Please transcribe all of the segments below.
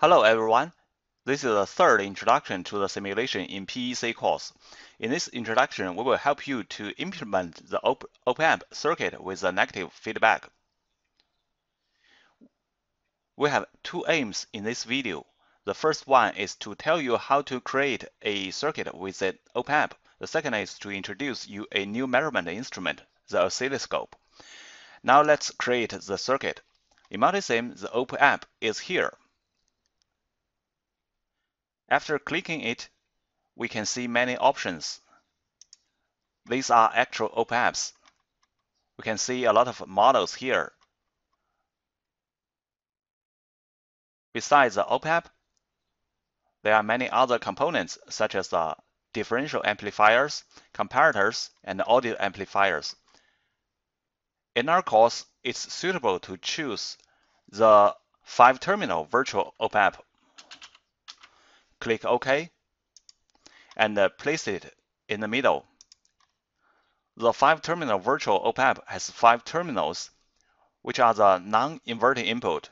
Hello everyone, this is the third introduction to the simulation in PEC course. In this introduction, we will help you to implement the op-amp circuit with a negative feedback. We have two aims in this video. The first one is to tell you how to create a circuit with an op-amp. The second is to introduce you a new measurement instrument, the oscilloscope. Now let's create the circuit. In Multisim, the op-amp is here. After clicking it, we can see many options. These are actual op-amps. We can see a lot of models here. Besides the op-amp, there are many other components such as differential amplifiers, comparators, and audio amplifiers. In our course, it's suitable to choose the 5-terminal virtual op-amp. Click OK and place it in the middle. The 5-terminal virtual op-amp has 5 terminals, which are the non-inverting input,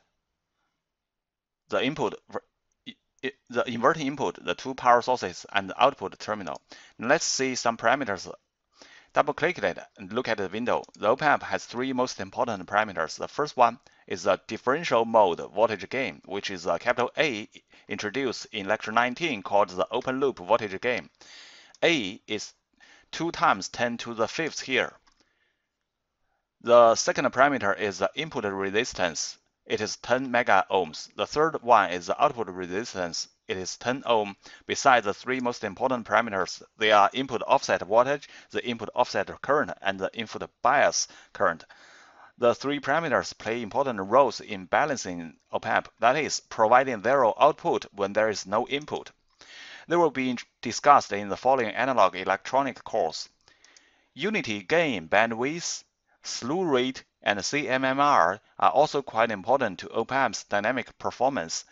the inverting input, the 2 power sources, and the output terminal. Now let's see some parameters. Double-click it and look at the window. The op-amp has 3 most important parameters. The first one is the differential mode voltage gain, which is a capital A introduced in lecture 19 called the open loop voltage gain. A is 2 times 10 to the 5th here. The second parameter is the input resistance. It is 10 mega ohms. The third one is the output resistance. It is 10 ohm. Besides the 3 most important parameters, they are input offset voltage, the input offset current, and the input bias current. The 3 parameters play important roles in balancing op-amp, that is, providing zero output when there is no input. They will be discussed in the following analog electronic course. Unity gain bandwidth, slew rate, and CMMR are also quite important to op-amp's dynamic performance.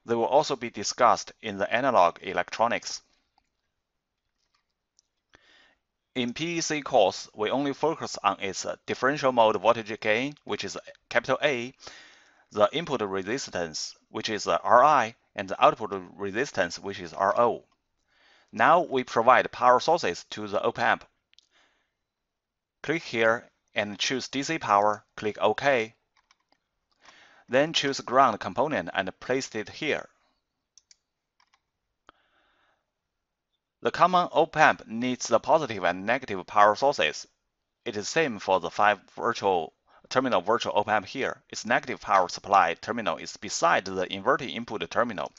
They will also be discussed in the analog electronics. In PEC course, we only focus on its differential mode voltage gain, which is capital A, the input resistance, which is Ri, and the output resistance, which is Ro. Now we provide power sources to the op-amp. Click here and choose DC power, click OK. Then choose ground component and place it here. The common op-amp needs the positive and negative power sources. It is same for the 5 terminal virtual op-amp here. Its negative power supply terminal is beside the inverting input terminal.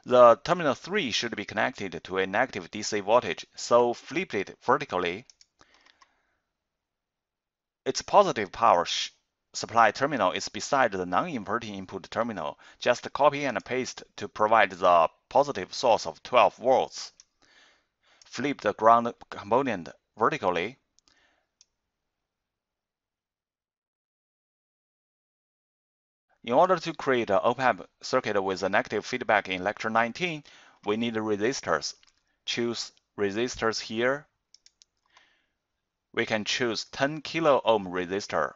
The terminal 3 should be connected to a negative DC voltage, so flip it vertically. Its positive power supply terminal is beside the non-inverting input terminal. Just copy and paste to provide the positive source of 12 volts. Flip the ground component vertically. In order to create an op-amp circuit with a negative feedback in lecture 19, we need resistors. Choose resistors here. We can choose 10 kilo ohm resistor.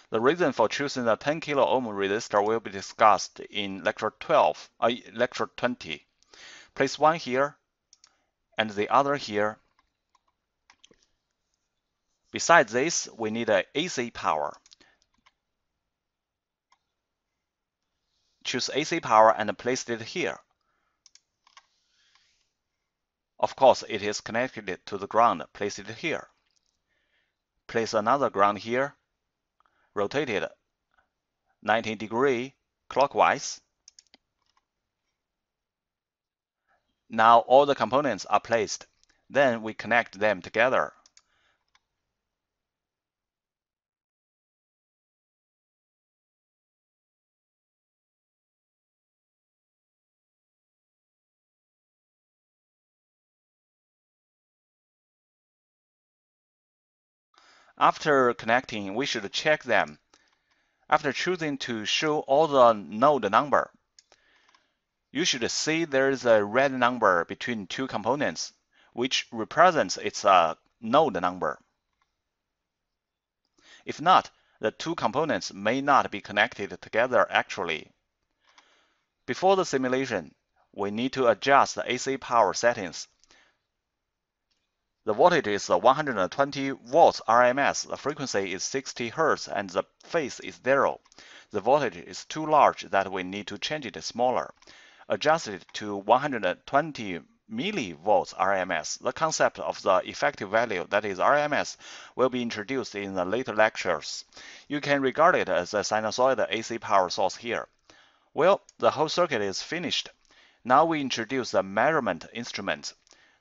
The reason for choosing the 10 kilo ohm resistor will be discussed in lecture 20. Place one here and the other here. Besides this, we need an AC power. Choose AC power and place it here. Of course, it is connected to the ground. Place it here. Place another ground here. Rotate it 90 degrees clockwise. Now all the components are placed. Then we connect them together. After connecting, we should check them. After choosing to show all the node number, you should see there is a red number between 2 components, which represents its node number. If not, the two components may not be connected together actually. Before the simulation, we need to adjust the AC power settings. The voltage is 120 volts RMS, the frequency is 60 Hz, and the phase is 0. The voltage is too large that we need to change it smaller. Adjust it to 120 millivolts RMS. The concept of the effective value, that is RMS, will be introduced in the later lectures. You can regard it as a sinusoidal AC power source here. Well, the whole circuit is finished. Now we introduce the measurement instruments.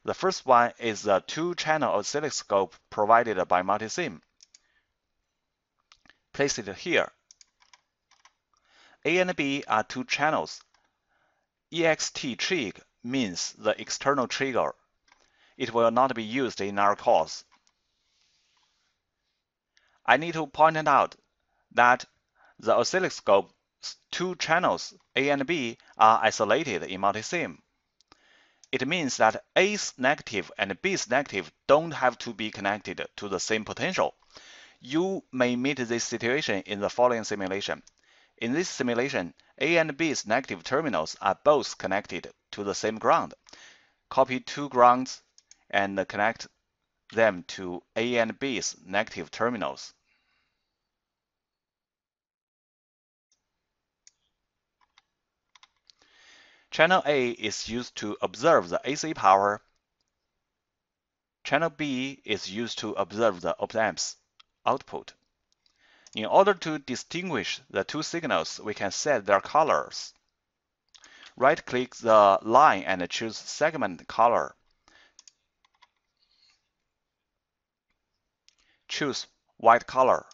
The first one is the two-channel oscilloscope provided by Multisim. Place it here. A and B are two channels. EXT trig means the external trigger. It will not be used in our course. I need to point out that the oscilloscope's two channels, A and B, are isolated in Multisim. It means that A's negative and B's negative don't have to be connected to the same potential. You may meet this situation in the following simulation. In this simulation, A and B's negative terminals are both connected to the same ground. Copy two grounds and connect them to A and B's negative terminals. Channel A is used to observe the AC power. Channel B is used to observe the op-amp's output. In order to distinguish the two signals, we can set their colors. Right-click the line and choose segment color. Choose white color.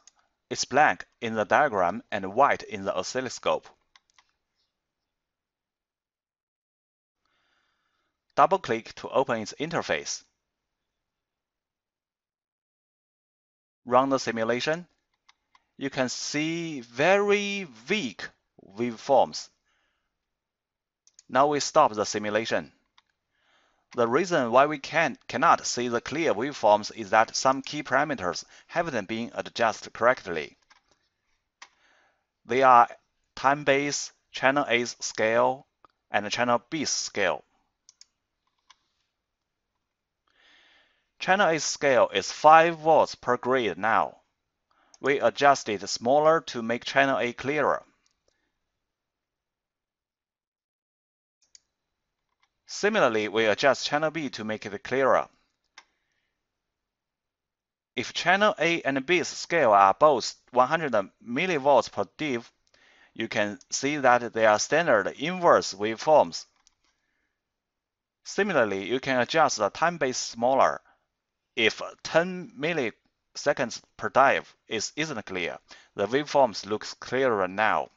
It's black in the diagram and white in the oscilloscope. Double-click to open its interface. Run the simulation. You can see very weak waveforms. Now we stop the simulation. The reason why we cannot see the clear waveforms is that some key parameters haven't been adjusted correctly. They are time base, channel A's scale, and channel B's scale. Channel A's scale is 5 volts per grid now. We adjust it smaller to make channel A clearer. Similarly, we adjust channel B to make it clearer. If channel A and B's scale are both 100 millivolts per div, you can see that they are standard inverse waveforms. Similarly, you can adjust the time base smaller. If 10 milliseconds per div isn't clear, the waveforms look clearer now.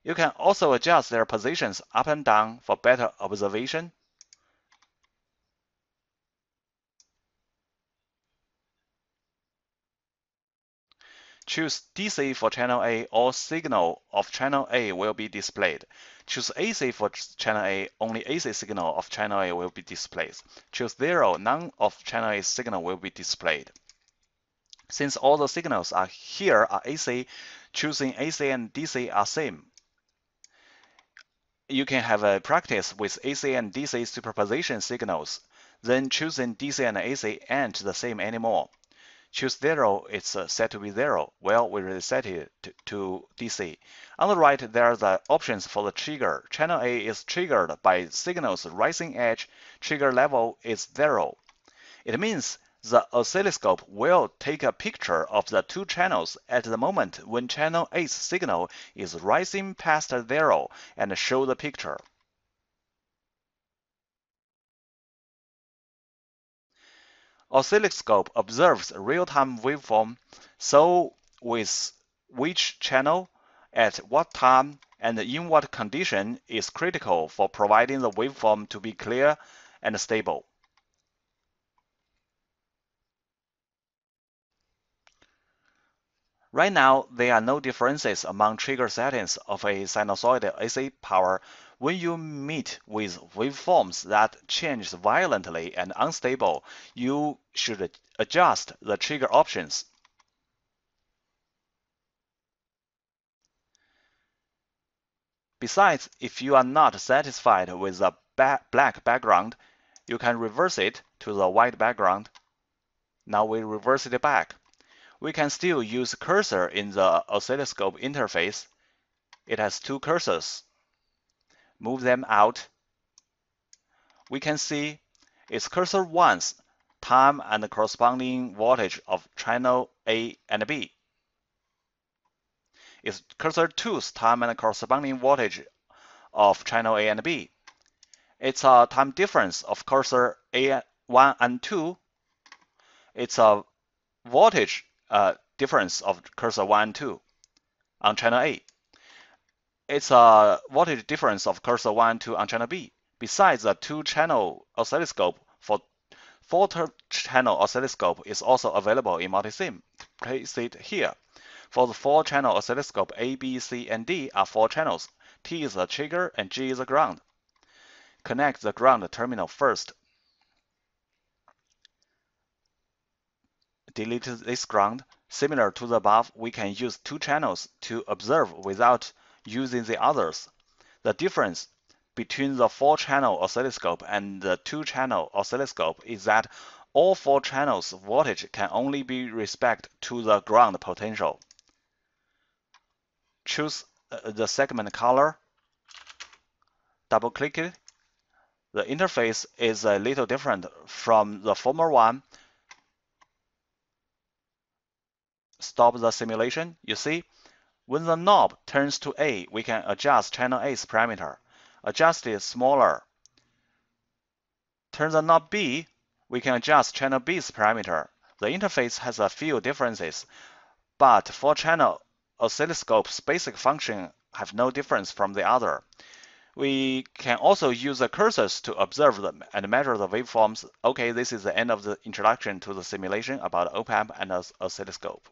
You can also adjust their positions up and down for better observation. Choose DC for channel A, all signal of channel A will be displayed. Choose AC for channel A, only AC signal of channel A will be displayed. Choose 0, none of channel A's signal will be displayed. Since all the signals here are AC, choosing AC and DC are same. You can have a practice with AC and DC superposition signals, then choosing DC and AC aren't the same anymore. Choose 0, it's set to be 0. Well, we reset it to DC. On the right, there are the options for the trigger. Channel A is triggered by signal's rising edge. Trigger level is 0. It means the oscilloscope will take a picture of the two channels at the moment when channel A's signal is rising past 0 and show the picture. Oscilloscope observes real-time waveform, so with which channel, at what time, and in what condition is critical for providing the waveform to be clear and stable. Right now, there are no differences among trigger settings of a sinusoidal AC power. When you meet with waveforms that change violently and unstable, you should adjust the trigger options. Besides, if you are not satisfied with the black background, you can reverse it to the white background. Now we reverse it back. We can still use cursor in the oscilloscope interface. It has two cursors. Move them out. We can see its cursor 1's time and the corresponding voltage of channel A and B. Its cursor 2's time and corresponding voltage of channel A and B. It's a time difference of cursor A1 and 2. It's a voltage difference of cursor 1 and 2 on channel A. It's a voltage difference of cursor 1 and 2 on channel B. Besides, the two-channel oscilloscope for four-channel oscilloscope is also available in Multisim. Place it here. For the four-channel oscilloscope, A, B, C, and D are four channels. T is the trigger and G is the ground. Connect the ground terminal first. Delete this ground. Similar to the above, we can use two channels to observe without using the others. The difference between the four-channel oscilloscope and the two-channel oscilloscope is that all four channels' voltage can only be respect to the ground potential. Choose the segment color. Double-click it. The interface is a little different from the former one. Stop the simulation. You see, when the knob turns to A, we can adjust channel A's parameter. Adjust it smaller. Turn the knob B, we can adjust channel B's parameter. The interface has a few differences, but four-channel oscilloscope's basic function have no difference from the other. We can also use the cursors to observe them and measure the waveforms. Okay, this is the end of the introduction to the simulation about op-amp and oscilloscope.